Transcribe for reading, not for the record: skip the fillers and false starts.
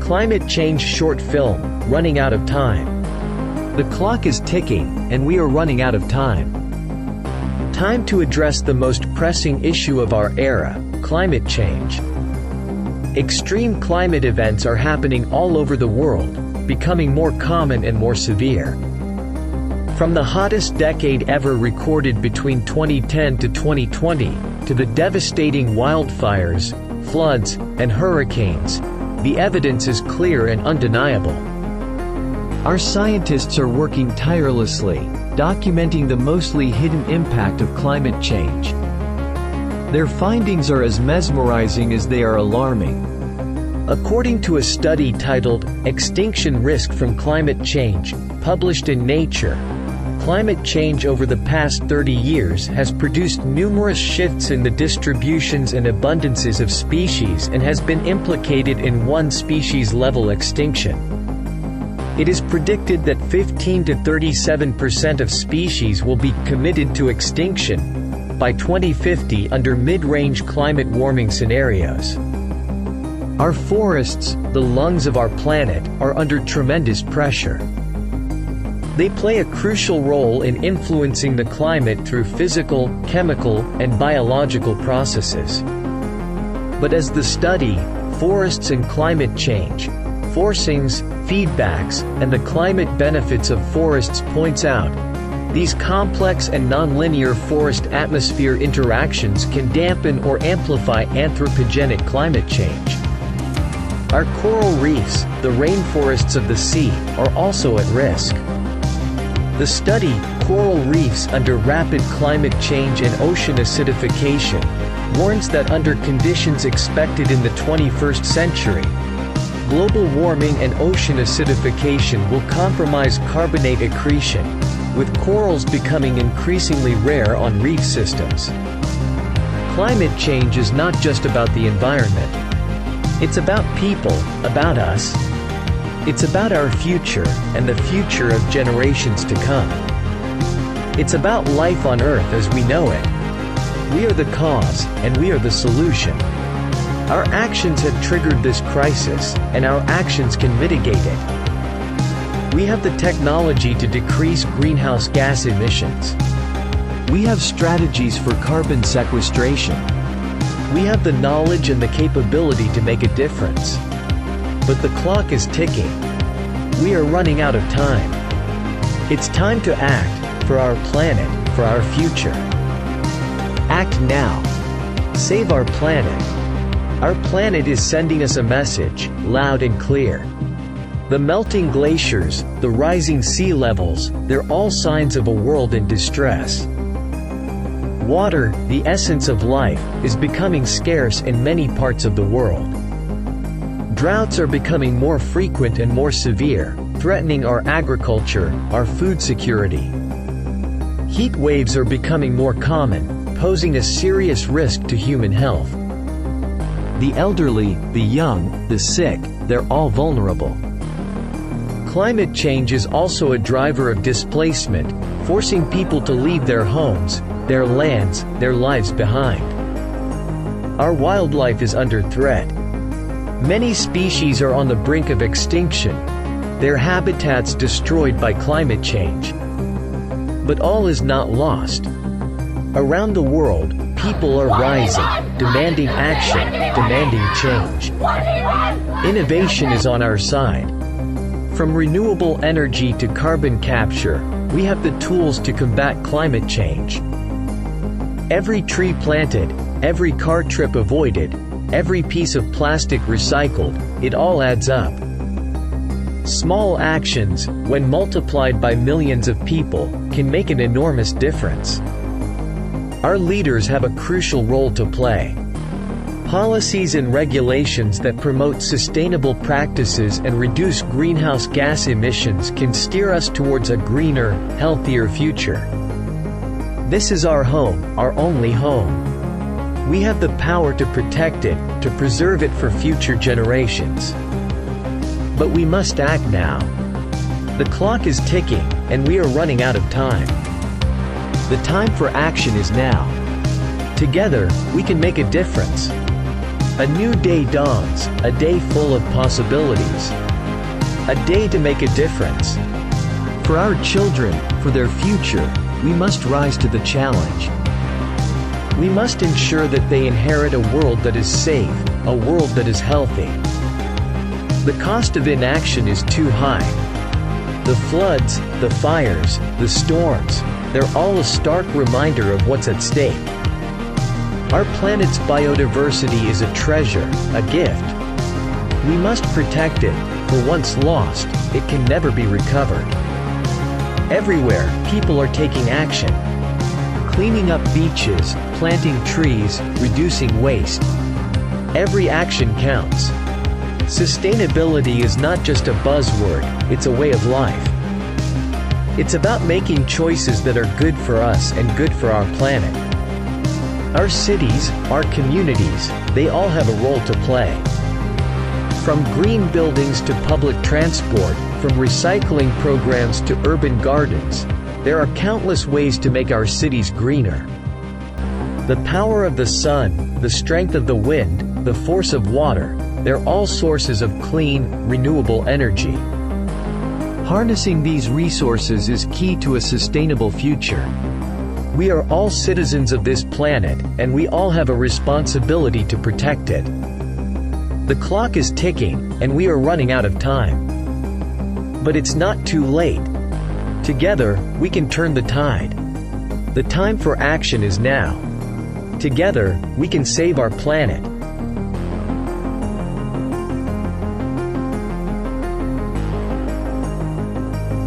Climate change short film, running out of time. The clock is ticking, and we are running out of time. Time to address the most pressing issue of our era, climate change. Extreme climate events are happening all over the world, becoming more common and more severe. From the hottest decade ever recorded between 2010 to 2020, to the devastating wildfires, floods, and hurricanes, the evidence is clear and undeniable. Our scientists are working tirelessly, documenting the mostly hidden impact of climate change. Their findings are as mesmerizing as they are alarming. According to a study titled, "Extinction Risk from Climate Change," published in Nature, climate change over the past 30 years has produced numerous shifts in the distributions and abundances of species and has been implicated in one species-level extinction. It is predicted that 15 to 37% of species will be committed to extinction by 2050 under mid-range climate warming scenarios. Our forests, the lungs of our planet, are under tremendous pressure. They play a crucial role in influencing the climate through physical, chemical, and biological processes. But as the study, Forests and Climate Change, Forcings, Feedbacks, and the Climate Benefits of Forests points out, these complex and nonlinear forest-atmosphere interactions can dampen or amplify anthropogenic climate change. Our coral reefs, the rainforests of the sea, are also at risk. The study, Coral Reefs Under Rapid Climate Change and Ocean Acidification, warns that under conditions expected in the 21st century, global warming and ocean acidification will compromise carbonate accretion, with corals becoming increasingly rare on reef systems. Climate change is not just about the environment. It's about people, about us. It's about our future, and the future of generations to come. It's about life on Earth as we know it. We are the cause, and we are the solution. Our actions have triggered this crisis, and our actions can mitigate it. We have the technology to decrease greenhouse gas emissions. We have strategies for carbon sequestration. We have the knowledge and the capability to make a difference. But the clock is ticking. We are running out of time. It's time to act, for our planet, for our future. Act now. Save our planet. Our planet is sending us a message, loud and clear. The melting glaciers, the rising sea levels, they're all signs of a world in distress. Water, the essence of life, is becoming scarce in many parts of the world. Droughts are becoming more frequent and more severe, threatening our agriculture, our food security. Heat waves are becoming more common, posing a serious risk to human health. The elderly, the young, the sick, they're all vulnerable. Climate change is also a driver of displacement, forcing people to leave their homes, their lands, their lives behind. Our wildlife is under threat. Many species are on the brink of extinction, their habitats destroyed by climate change. But all is not lost. Around the world, people are rising, demanding action, demanding change. Innovation is on our side. From renewable energy to carbon capture, we have the tools to combat climate change. Every tree planted, every car trip avoided, every piece of plastic recycled, it all adds up. Small actions, when multiplied by millions of people, can make an enormous difference. Our leaders have a crucial role to play. Policies and regulations that promote sustainable practices and reduce greenhouse gas emissions can steer us towards a greener, healthier future. This is our home, our only home. We have the power to protect it, to preserve it for future generations. But we must act now. The clock is ticking, and we are running out of time. The time for action is now. Together, we can make a difference. A new day dawns, a day full of possibilities. A day to make a difference. For our children, for their future, we must rise to the challenge. We must ensure that they inherit a world that is safe, a world that is healthy. The cost of inaction is too high. The floods, the fires, the storms, they're all a stark reminder of what's at stake. Our planet's biodiversity is a treasure, a gift. We must protect it, for once lost, it can never be recovered. Everywhere, people are taking action. Cleaning up beaches, planting trees, reducing waste. Every action counts. Sustainability is not just a buzzword, it's a way of life. It's about making choices that are good for us and good for our planet. Our cities, our communities, they all have a role to play. From green buildings to public transport, from recycling programs to urban gardens, there are countless ways to make our cities greener. The power of the sun, the strength of the wind, the force of water, they're all sources of clean, renewable energy. Harnessing these resources is key to a sustainable future. We are all citizens of this planet, and we all have a responsibility to protect it. The clock is ticking, and we are running out of time. But it's not too late. Together, we can turn the tide. The time for action is now. Together, we can save our planet.